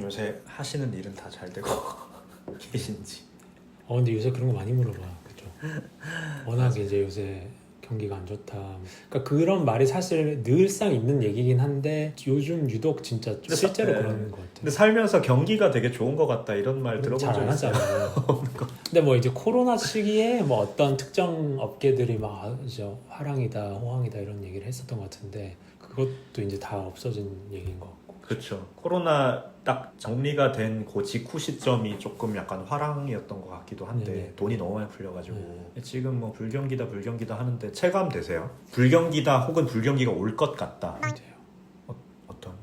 요새 하시는 일은 다 잘 되고 계신지. 근데 요새 그런 거 많이 물어봐. 그죠? 워낙 이제 요새 경기가 안 좋다. 그러니까 그런 말이 사실 늘상 있는 얘기긴 한데 요즘 유독 진짜 좀 실제로 네. 그러는 것 같아. 근데 살면서 경기가 되게 좋은 것 같다 이런 말 들어본 잘 적 안 있어요? 하잖아요. 근데 뭐 이제 코로나 시기에 뭐 어떤 특정 업계들이 막 이제 화랑이다, 호황이다 이런 얘기를 했었던 것 같은데 그것도 이제 다 없어진 얘기인 것 같고. 그렇죠. 코로나 딱 정리가 된 그 직후 시점이 조금 약간 화랑이었던 것 같기도 한데 네네. 돈이 너무 많이 풀려가지고 지금 뭐 불경기다 하는데 체감 되세요? 불경기다 혹은 불경기가 올 것 같다. 맞아요. 어떤?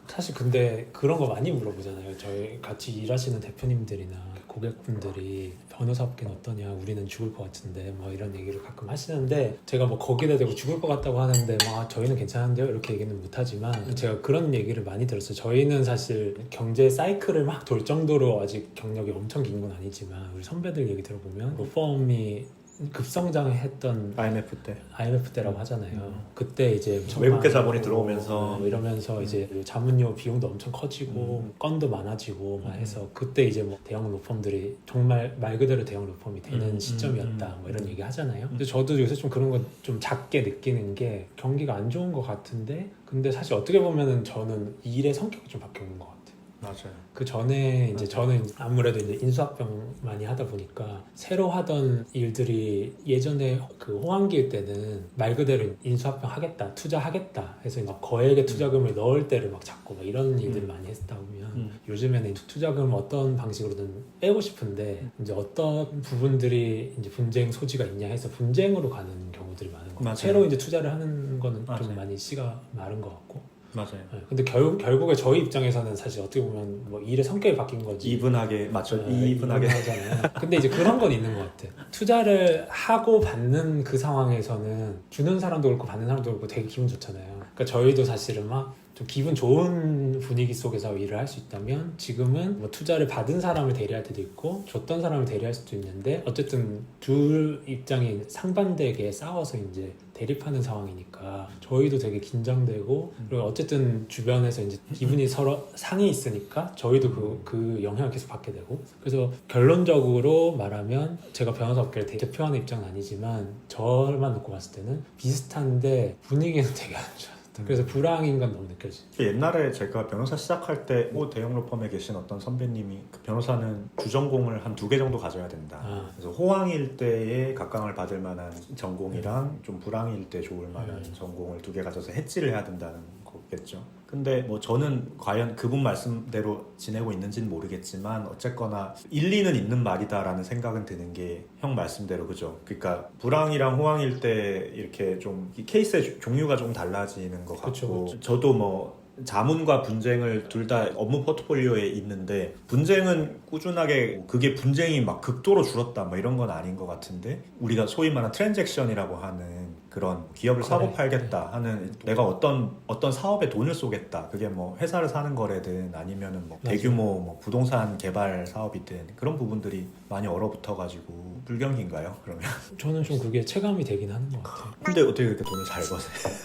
사실 근데 그런 거 많이 물어보잖아요. 저희 같이 일하시는 대표님들이나 고객분들이 변호사 업계는 어떠냐, 우리는 죽을 것 같은데 뭐 이런 얘기를 가끔 하시는데 제가 뭐 거기다 대고 죽을 것 같다고 하는데 막 저희는 괜찮은데요 이렇게 얘기는 못하지만 제가 그런 얘기를 많이 들었어요. 저희는 사실 경제 사이클을 막 돌 정도로 아직 경력이 엄청 긴 건 아니지만 우리 선배들 얘기 들어보면 로펌이 급성장했던 IMF 때라고 하잖아요. 그때 이제 외국계 자본이 들어오면서 뭐 이러면서 이제 자문료 비용도 엄청 커지고 건도 많아지고 막 해서 그때 이제 뭐 대형 로펌들이 정말 말 그대로 대형 로펌이 되는 시점이었다 뭐 이런 얘기 하잖아요. 근데 저도 요새 좀 그런 거 좀 작게 느끼는 게 경기가 안 좋은 것 같은데 근데 사실 어떻게 보면은 저는 일의 성격이 좀 바뀌는 것 같아요. 맞아요. 그 전에 이제 저는 아무래도 이제 인수합병 많이 하다 보니까 새로 하던 일들이 예전에 그 호황기일 때는 말 그대로 인수합병 하겠다, 투자하겠다 해서 막 거액의 투자금을 넣을 때를 막 잡고 막 이런 일들을 많이 했다 보면 요즘에는 투자금을 어떤 방식으로든 빼고 싶은데 이제 어떤 부분들이 이제 분쟁 소지가 있냐 해서 분쟁으로 가는 경우들이 많은 것 같아요. 맞아요. 새로 이제 투자를 하는 거는 맞아요. 좀 많이 씨가 마른 것 같고. 맞아요. 네, 근데 결국에 저희 입장에서는 사실 어떻게 보면 뭐 일의 성격이 바뀐 거지. 이분하게 맞죠. 네, 이분하게 하잖아요. 근데 이제 그런 건 있는 것 같아. 투자를 하고 받는 그 상황에서는 주는 사람도 그렇고 받는 사람도 그렇고 되게 기분 좋잖아요. 그러니까 저희도 사실은 막 좀 기분 좋은 분위기 속에서 일을 할 수 있다면 지금은 뭐 투자를 받은 사람을 대리할 때도 있고 줬던 사람을 대리할 수도 있는데 어쨌든 둘 입장이 상반되게 싸워서 이제 대립하는 상황이니까 저희도 되게 긴장되고 그리고 어쨌든 주변에서 이제 기분이 서로 상이 있으니까 저희도 그 영향을 계속 받게 되고 그래서 결론적으로 말하면 제가 변호사 업계를 대표하는 입장은 아니지만 저만 놓고 봤을 때는 비슷한데 분위기는 되게 안 좋아요. 그래서 불황인 건 너무 느껴지. 옛날에 제가 변호사 시작할 때 대형 로펌에 계신 어떤 선배님이 그 변호사는 주전공을 한 2개 정도 가져야 된다. 그래서 호황일 때에 각광을 받을 만한 전공이랑 좀 불황일 때 좋을 만한 전공을 2개 가져서 해지를 해야 된다는 거겠죠. 근데 뭐 저는 과연 그분 말씀대로 지내고 있는지는 모르겠지만 어쨌거나 일리는 있는 말이다라는 생각은 드는 게 형 말씀대로 그죠. 그러니까 불황이랑 호황일 때 이렇게 좀 케이스의 종류가 좀 달라지는 것 같고 그쵸. 저도 뭐 자문과 분쟁을 둘 다 업무 포트폴리오에 있는데 분쟁은 꾸준하게 그게 분쟁이 막 극도로 줄었다 뭐 이런 건 아닌 것 같은데 우리가 소위 말하는 트랜잭션이라고 하는 그런 기업을 사고 팔겠다 하는 내가 어떤 사업에 돈을 쏘겠다 그게 뭐 회사를 사는 거래든 아니면은 뭐 대규모 뭐 부동산 개발 사업이든 그런 부분들이 많이 얼어붙어가지고 불경기인가요 그러면? 저는 좀 그게 체감이 되긴 하는 것 같아요. 근데 어떻게 그렇게 돈을 잘 버세요?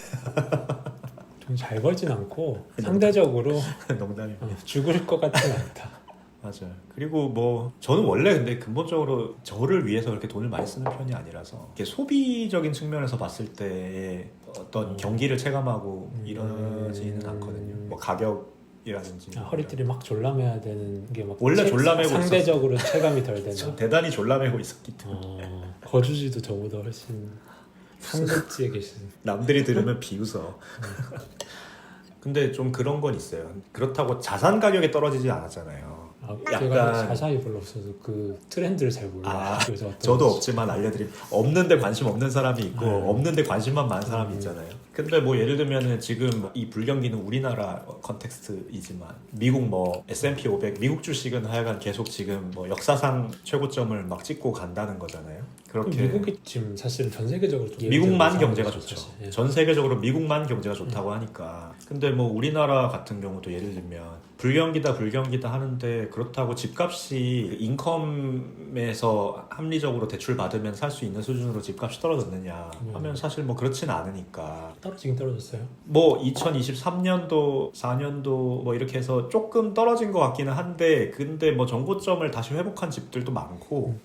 좀 잘 벌진 않고 상대적으로 농담입니다. 죽을 것 같진 않다. 맞아요. 그리고 뭐 저는 원래 근데 근본적으로 저를 위해서 그렇게 돈을 많이 쓰는 편이 아니라서 이렇게 소비적인 측면에서 봤을 때의 어떤 경기를 체감하고 이러지는 않거든요. 뭐 가격이라든지 허리띠를 막 졸라매야 되는 게 막 원래 졸라매고 상대적으로 체감이 덜 되나. 대단히 졸라매고 있었기 때문에 거주지도 저보다 훨씬 상급지에 계신. 남들이 들으면 비웃어. 근데 좀 그런 건 있어요. 그렇다고 자산 가격이 떨어지지 않았잖아요. 제가 자산이 별로 없어서 그 트렌드를 잘 몰라요. 그래서 저도 없지만 알려드리면 없는데 관심 없는 사람이 있고 없는데 관심만 많은 사람이 있잖아요. 근데 뭐 예를 들면은 지금 이 불경기는 우리나라 컨텍스트이지만 미국 뭐 S&P 500 미국 주식은 하여간 계속 지금 뭐 역사상 최고점을 막 찍고 간다는 거잖아요. 그렇게 미국이 지금 사실은 전 세계적으로 좀 미국만 예외적인 경제가 상황이죠, 좋죠. 사실. 예. 전 세계적으로 미국만 경제가 좋다고 하니까. 근데 뭐 우리나라 같은 경우도 예를 들면 불경기다 하는데 그렇다고 집값이 인컴에서 합리적으로 대출 받으면 살 수 있는 수준으로 집값이 떨어졌느냐 하면 사실 뭐 그렇지는 않으니까. 떨어지긴 떨어졌어요. 뭐 2023년도 4년도 뭐 이렇게 해서 조금 떨어진 것 같기는 한데 근데 뭐 정고점을 다시 회복한 집들도 많고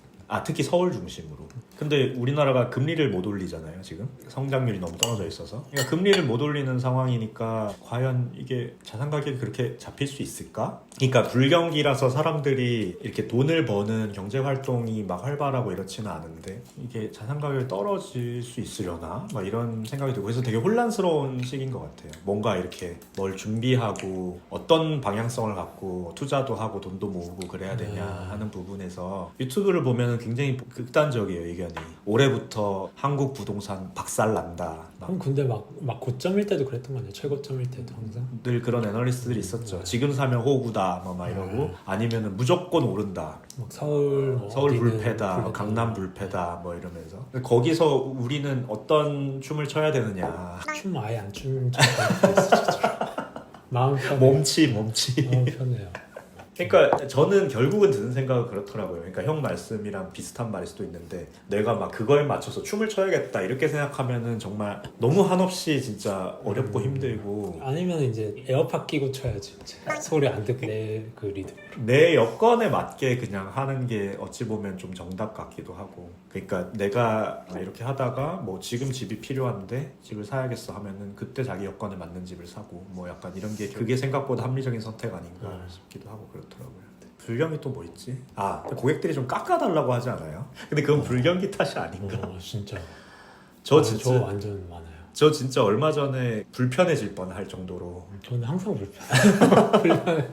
특히 서울 중심으로. 근데 우리나라가 금리를 못 올리잖아요 지금. 성장률이 너무 떨어져 있어서. 그러니까 금리를 못 올리는 상황이니까 과연 이게 자산 가격이 그렇게 잡힐 수 있을까? 그러니까 불경기라서 사람들이 이렇게 돈을 버는 경제 활동이 막 활발하고 이렇지는 않은데 이게 자산 가격이 떨어질 수 있으려나? 막 이런 생각이 들고 그래서 되게 혼란스러운 시기인 것 같아요. 뭔가 이렇게 뭘 준비하고 어떤 방향성을 갖고 투자도 하고 돈도 모으고 그래야 되냐 하는 부분에서 유튜브를 보면 굉장히 극단적이에요 의견이. 올해부터 한국 부동산 박살난다. 그럼 근데 막 고점일 때도 그랬던 거 아니에요? 최고점일 때도 항상? 늘 그런 애널리스트들이 있었죠. 지금 사면 호구다 뭐 이러고 아니면은 무조건 오른다. 막 서울 서울 어디는 불패다, 뭐 강남 불패다 뭐 이러면서 거기서 우리는 어떤 춤을 춰야 되느냐. 춤 아예 안 추는 마음 편해. 몸치. 마음 편해요. 그러니까 저는 결국은 드는 생각은 그렇더라고요. 그러니까 형 말씀이랑 비슷한 말일 수도 있는데 내가 막 그거에 맞춰서 춤을 춰야겠다 이렇게 생각하면은 정말 너무 한없이 진짜 어렵고 힘들고 아니면 이제 에어팟 끼고 쳐야지. 이제. 소리 안 듣고 내 그 리듬. 내 여건에 맞게 그냥 하는 게 어찌 보면 좀 정답 같기도 하고. 그러니까 내가 이렇게 하다가 뭐 지금 집이 필요한데 집을 사야겠어 하면은 그때 자기 여건에 맞는 집을 사고 뭐 약간 이런 게 그게 생각보다 합리적인 선택 아닌가 싶기도 하고 그렇더라고요. 불경기 또 뭐 있지? 고객들이 좀 깎아달라고 하지 않아요? 근데 그건 불경기 탓이 아닌가? 진짜. 저 완전 많아요. 저 진짜 얼마 전에 불편해질 뻔할 정도로. 저는 항상 불편해.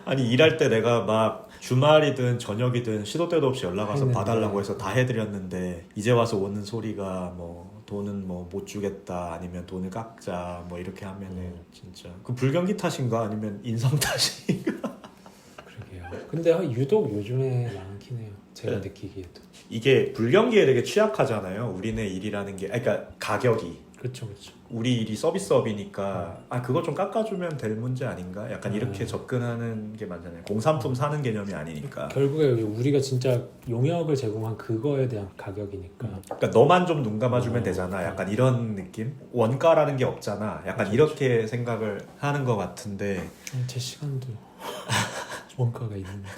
아니 일할 때 내가 막 주말이든 저녁이든 시도 때도 없이 연락 와서 했는데. 봐달라고 해서 다 해드렸는데 이제 와서 오는 소리가 뭐 돈은 뭐 못 주겠다 아니면 돈을 깎자 뭐 이렇게 하면은 진짜 그 불경기 탓인가 아니면 인성 탓인가? 그러게요. 근데 유독 요즘에 많긴 해요. 제가 느끼기에도. 이게 불경기에 되게 취약하잖아요. 우리네 일이라는 게 그러니까 가격이 그렇죠. 우리 일이 서비스업이니까 그거 좀 깎아주면 될 문제 아닌가? 약간 이렇게 접근하는 게 맞잖아요. 공산품 사는 개념이 아니니까. 결국에 우리가 진짜 용역을 제공한 그거에 대한 가격이니까. 그러니까 너만 좀 눈 감아주면 되잖아. 약간 이런 느낌? 원가라는 게 없잖아. 약간 이렇게 생각을 하는 것 같은데 제 시간도 원가가 있는데.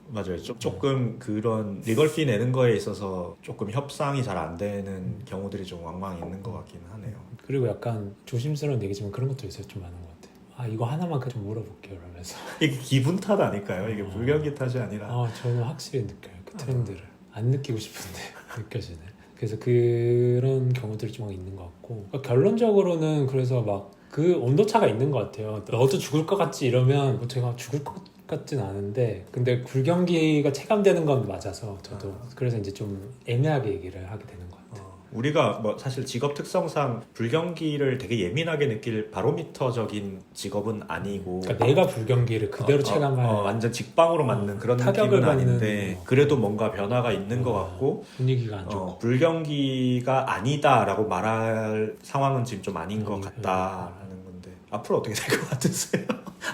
맞아요. 조금 그런 리걸피 내는 거에 있어서 조금 협상이 잘 안 되는 경우들이 좀 왕왕 있는 것 같기는 하네요. 그리고 약간 조심스러운 얘기지만 그런 것도 있어요. 좀 많은 것 같아요. 이거 하나만 좀 물어볼게요. 그러면서. 이게 기분 탓 아닐까요? 이게 불경기 탓이 아니라. 저는 확실히 느껴요. 그 트렌드를. 안 느끼고 싶은데 느껴지네. 그래서 그런 경우들이 좀 있는 것 같고 그러니까 결론적으로는 그래서 막 그 온도차가 있는 것 같아요. 너도 죽을 것 같지 이러면 뭐 제가 죽을 것 같진 않은데 근데 불경기가 체감되는 건 맞아서 저도 그래서 이제 좀 애매하게 얘기를 하게 되는 것 같아요. 우리가 뭐 사실 직업 특성상 불경기를 되게 예민하게 느낄 바로미터적인 직업은 아니고 그러니까 내가 불경기를 그대로 체감할 완전 직방으로 맞는 그런 타격을 느낌은 받는 아닌데 그래도 뭔가 변화가 있는 것 같고 분위기가 안 좋고 불경기가 아니다라고 말할 상황은 지금 좀 아닌 것 같다라는 건데 앞으로 어떻게 될 것 같으세요?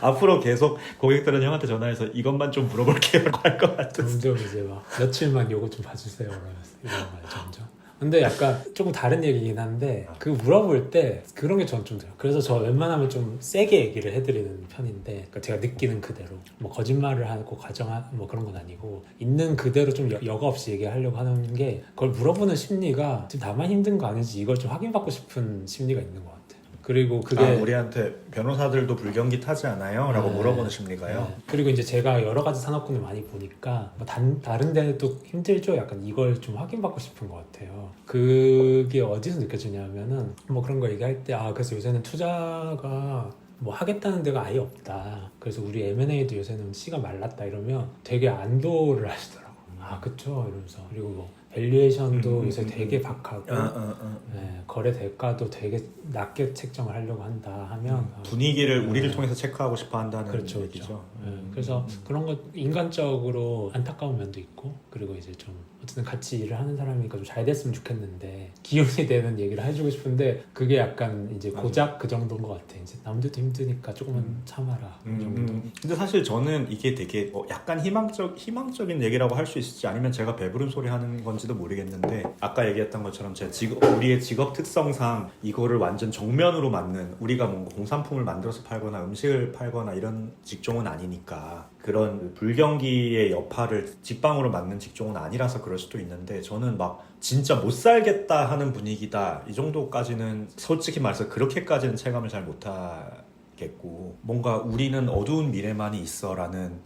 앞으로 계속 고객들은 형한테 전화해서 이것만 좀 물어볼게요 라고 할 것 같으세요? 점점 이제 막 며칠만 요거 좀 봐주세요 그러면서 이런 말 점점 근데 약간 조금 다른 얘기긴 한데 그 물어볼 때 그런 게 저는 좀 돼요. 그래서 저 웬만하면 좀 세게 얘기를 해드리는 편인데 그러니까 제가 느끼는 그대로 뭐 거짓말을 하고 뭐 그런 건 아니고 있는 그대로 좀 여과 없이 얘기하려고 하는 게 그걸 물어보는 심리가 지금 나만 힘든 거 아닌지 이걸 좀 확인받고 싶은 심리가 있는 것 같아요. 그리고 그게 우리한테 변호사들도 불경기 타지 않아요? 라고 물어보는 심리가요. 네. 그리고 이제 제가 여러 가지 산업군을 많이 보니까 뭐 다른 데도 힘들죠? 약간 이걸 좀 확인받고 싶은 것 같아요. 그게 어디서 느껴지냐면은 뭐 그런 거 얘기할 때 그래서 요새는 투자가 뭐 하겠다는 데가 아예 없다. 그래서 우리 M&A도 요새는 씨가 말랐다 이러면 되게 안도를 하시더라고요. 그쵸? 이러면서 그리고 뭐 밸류에이션도 요새 되게 박하고 네, 거래 대가도 되게 낮게 책정을 하려고 한다 하면 분위기를 우리를 통해서 체크하고 싶어 한다는 그렇죠, 얘기죠. 그렇죠. 그래서 그런 거 인간적으로 안타까운 면도 있고 그리고 이제 좀 어쨌든 같이 일을 하는 사람이니까 좀 잘 됐으면 좋겠는데 기운이 되는 얘기를 해주고 싶은데 그게 약간 이제 맞아. 고작 그 정도인 것 같아. 이제 남들도 힘드니까 조금만 참아라. 그 정도. 근데 사실 저는 이게 되게 약간 희망적인 얘기라고 할 수 있을지 아니면 제가 배부른 소리 하는 건지도 모르겠는데 아까 얘기했던 것처럼 우리의 직업 특성상 이거를 완전 정면으로 맞는 우리가 뭔가 공산품을 만들어서 팔거나 음식을 팔거나 이런 직종은 아니니까 그런 불경기의 여파를 직방으로 맞는 직종은 아니라서 그럴 수도 있는데 저는 막 진짜 못 살겠다 하는 분위기다 이 정도까지는 솔직히 말해서 그렇게까지는 체감을 잘 못하겠고 뭔가 우리는 어두운 미래만이 있어라는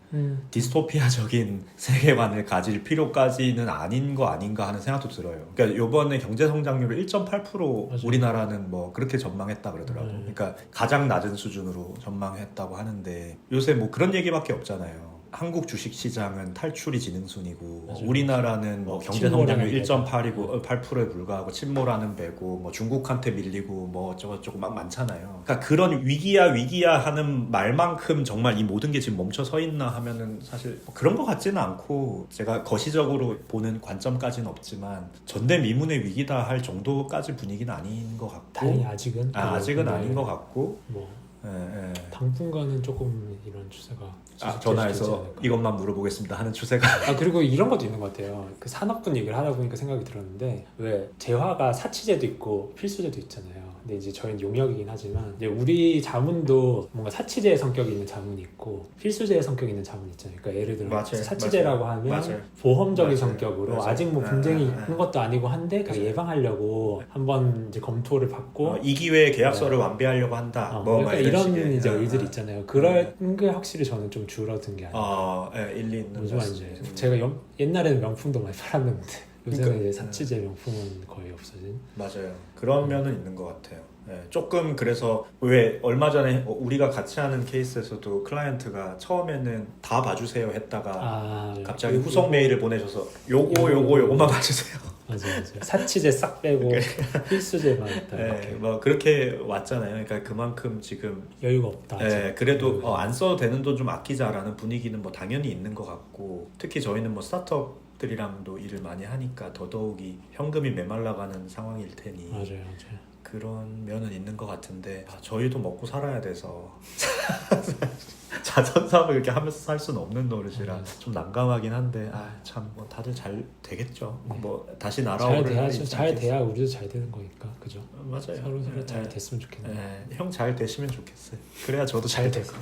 디스토피아적인 세계관을 가질 필요까지는 아닌 거 아닌가 하는 생각도 들어요. 그러니까 이번에 경제 성장률을 1.8% 맞아요. 우리나라는 뭐 그렇게 전망했다 그러더라고. 그러니까 가장 낮은 수준으로 전망했다고 하는데 요새 뭐 그런 얘기밖에 없잖아요. 한국 주식시장은 탈출이 지능순이고 맞아요. 우리나라는 뭐 경제 침몰하는 성장률 1.8이고 8%에 불과하고 침몰하는 배고 뭐 중국한테 밀리고 뭐 어쩌고저쩌고 막 많잖아요. 그러니까 그런 위기야 하는 말만큼 정말 이 모든 게 지금 멈춰 서 있나 하면은 사실 뭐 그런 것 같지는 않고 제가 거시적으로 보는 관점까지는 없지만 전대미문의 위기다 할 정도까지 분위기는 아닌 것 같고 다행히 아직은 아직은 아닌 것 같고 뭐 예. 당분간은 조금 이런 추세가 지속될 수도 있지 전화해서 않을까. 이것만 물어보겠습니다 하는 추세가 그리고 이런 것도 있는 것 같아요. 그 산업군 얘기를 하다 보니까 생각이 들었는데 왜 재화가 사치제도 있고 필수제도 있잖아요. 근데 이제 저희는 용역이긴 하지만 이제 우리 자문도 뭔가 사치제의 성격이 있는 자문이 있고 필수제의 성격이 있는 자문이 있잖아요. 그러니까 예를 들어 맞아요. 사치제라고 맞아요. 하면 맞아요. 보험적인 맞아요. 성격으로 맞아요. 아직 뭐 분쟁이 네. 있는 것도 아니고 한데 그걸 맞아요. 예방하려고 한번 이제 검토를 받고 이 기회에 계약서를 완비하려고 한다. 뭐 그러니까 막 이런 식의. 이제 일들이 있잖아요. 그런 게 확실히 저는 좀 줄어든 게 아니에요. 일리 있는 무슨 말씀이세요. 말인지 제가 옛날에는 명품도 많이 팔았는데 요새는 그러니까, 이제 사치제 명품은 거의 없어진. 맞아요. 그런 면은 있는 것 같아요. 조금 그래서 왜 얼마 전에 우리가 같이 하는 케이스에서도 클라이언트가 처음에는 다 봐주세요 했다가 갑자기 후속 메일을 보내셔서 요거만 봐주세요. 맞아요. 사치제 싹 빼고 필수제만 있다. 뭐 그렇게 왔잖아요. 그러니까 그만큼 지금 여유가 없다. 아직. 그래도 안 써도 되는 돈 좀 아끼자라는 분위기는 뭐 당연히 있는 것 같고 특히 저희는 뭐 스타트업들이랑도 일을 많이 하니까 더더욱이 현금이 메말라가는 상황일 테니 맞아요. 그런 면은 있는 것 같은데 저희도 먹고 살아야 돼서 자선사업을 이렇게 하면서 살 수는 없는 노릇이라 좀 난감하긴 한데 참 뭐 다들 잘 되겠죠. 뭐 다시 잘 날아오를 돼야죠. 잘 돼야 우리도 잘 되는 거니까, 그죠? 맞아요. 서로 잘 됐으면 좋겠네요. 형 잘 되시면 좋겠어요. 그래야 저도 잘 되고.